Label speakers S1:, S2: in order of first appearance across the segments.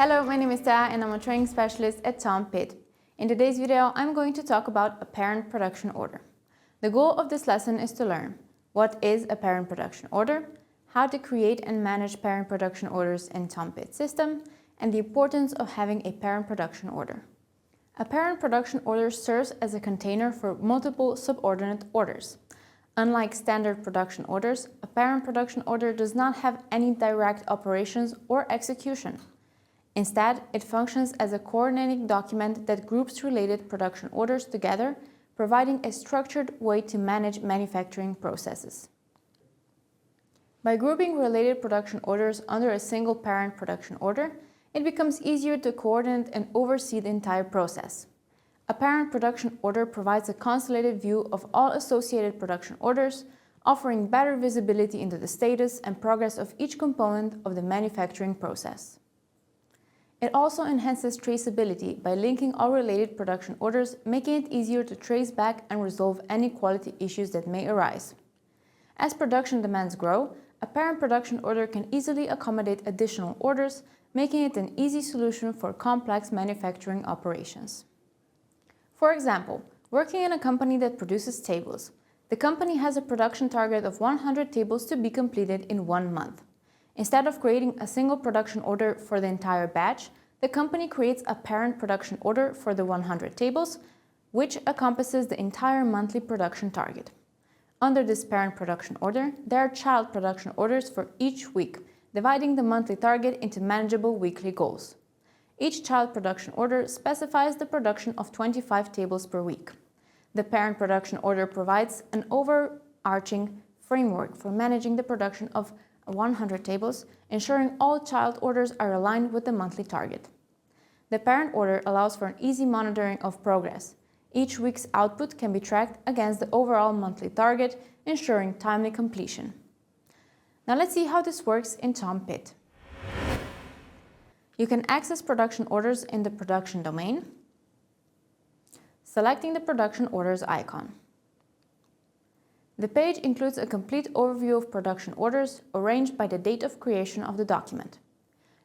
S1: Hello, my name is Taa and I'm a training specialist at Tom Pitt. In today's video, I'm going to talk about a parent production order. The goal of this lesson is to learn what is a parent production order, how to create and manage parent production orders in Tom Pitt system, and the importance of having a parent production order. A parent production order serves as a container for multiple subordinate orders. Unlike standard production orders, a parent production order does not have any direct operations or execution. Instead, it functions as a coordinating document that groups related production orders together, providing a structured way to manage manufacturing processes. By grouping related production orders under a single parent production order, it becomes easier to coordinate and oversee the entire process. A parent production order provides a consolidated view of all associated production orders, offering better visibility into the status and progress of each component of the manufacturing process. It also enhances traceability by linking all related production orders, making it easier to trace back and resolve any quality issues that may arise. As production demands grow, a parent production order can easily accommodate additional orders, making it an easy solution for complex manufacturing operations. For example, working in a company that produces tables, the company has a production target of 100 tables to be completed in 1 month. Instead of creating a single production order for the entire batch, the company creates a parent production order for the 100 tables, which encompasses the entire monthly production target. Under this parent production order, there are child production orders for each week, dividing the monthly target into manageable weekly goals. Each child production order specifies the production of 25 tables per week. The parent production order provides an overarching framework for managing the production of 100 tables, ensuring all child orders are aligned with the monthly target. The parent order allows for an easy monitoring of progress. Each week's output can be tracked against the overall monthly target, ensuring timely completion. Now let's see how this works in Tom Pitt. You can access production orders in the production domain, selecting the production orders icon. The page includes a complete overview of production orders arranged by the date of creation of the document.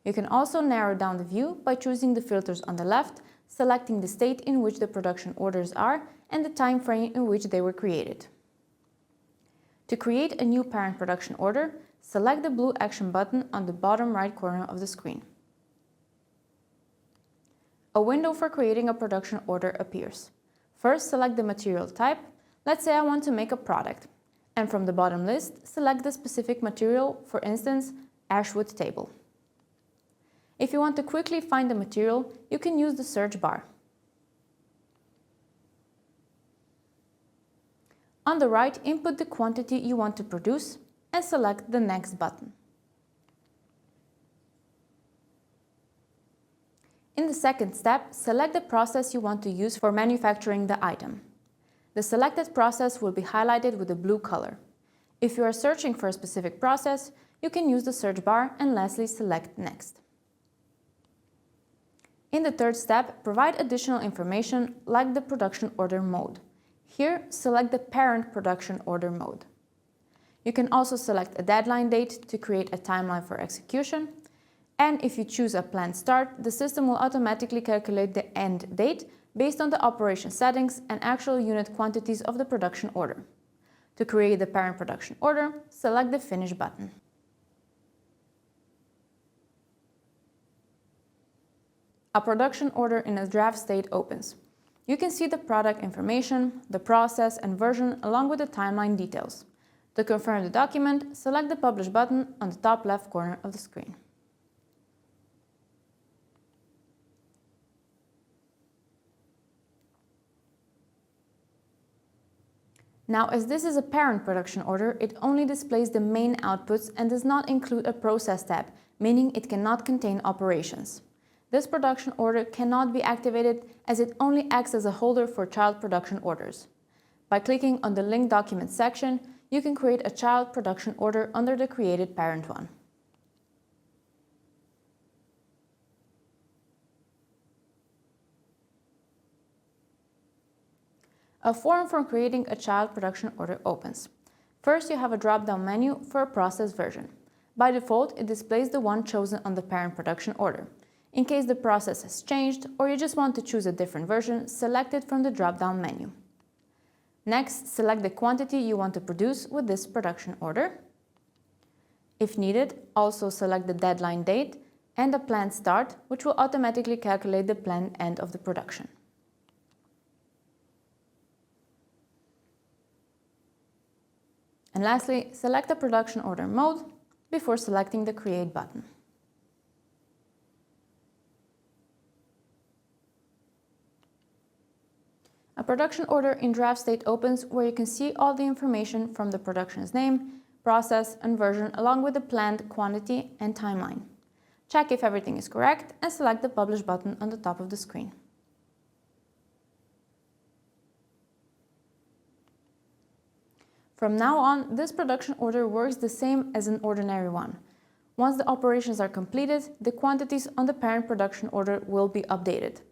S1: You can also narrow down the view by choosing the filters on the left, selecting the state in which the production orders are and the time frame in which they were created. To create a new parent production order, select the blue action button on the bottom right corner of the screen. A window for creating a production order appears. First, select the material type. Let's say I want to make a product, and from the bottom list, select the specific material, for instance, ashwood table. If you want to quickly find the material, you can use the search bar. On the right, input the quantity you want to produce and select the Next button. In the second step, select the process you want to use for manufacturing the item. The selected process will be highlighted with a blue color. If you are searching for a specific process, you can use the search bar and lastly select Next. In the third step, provide additional information like the production order mode. Here, select the parent production order mode. You can also select a deadline date to create a timeline for execution. And if you choose a planned start, the system will automatically calculate the end date based on the operation settings and actual unit quantities of the production order. To create the parent production order, select the Finish button. A production order in a draft state opens. You can see the product information, the process and version along with the timeline details. To confirm the document, select the Publish button on the top left corner of the screen. Now, as this is a parent production order, it only displays the main outputs and does not include a process tab, meaning it cannot contain operations. This production order cannot be activated as it only acts as a holder for child production orders. By clicking on the Link Documents section, you can create a child production order under the created parent one. A form for creating a child production order opens. First, you have a drop-down menu for a process version. By default, it displays the one chosen on the parent production order. In case the process has changed or you just want to choose a different version, select it from the drop-down menu. Next, select the quantity you want to produce with this production order. If needed, also select the deadline date and the planned start, which will automatically calculate the planned end of the production. And lastly, select the production order mode before selecting the Create button. A production order in draft state opens where you can see all the information from the production's name, process, and version along with the planned quantity and timeline. Check if everything is correct and select the Publish button on the top of the screen. From now on, this production order works the same as an ordinary one. Once the operations are completed, the quantities on the parent production order will be updated.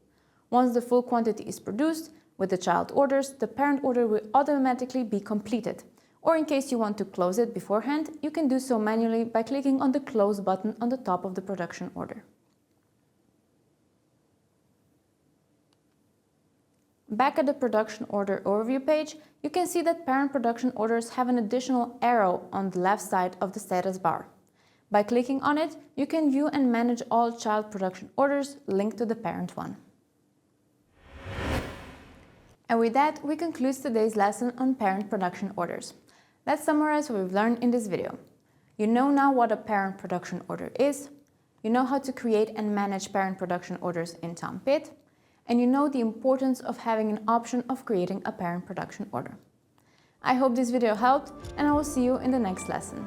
S1: Once the full quantity is produced, with the child orders, the parent order will automatically be completed. Or in case you want to close it beforehand, you can do so manually by clicking on the Close button on the top of the production order. Back at the production order overview page, you can see that parent production orders have an additional arrow on the left side of the status bar. By clicking on it, you can view and manage all child production orders linked to the parent one. And with that, we conclude today's lesson on parent production orders. Let's summarize what we've learned in this video. You know now what a parent production order is, you know how to create and manage parent production orders in TOMPIT, and you know the importance of having an option of creating a parent production order. I hope this video helped, and I will see you in the next lesson.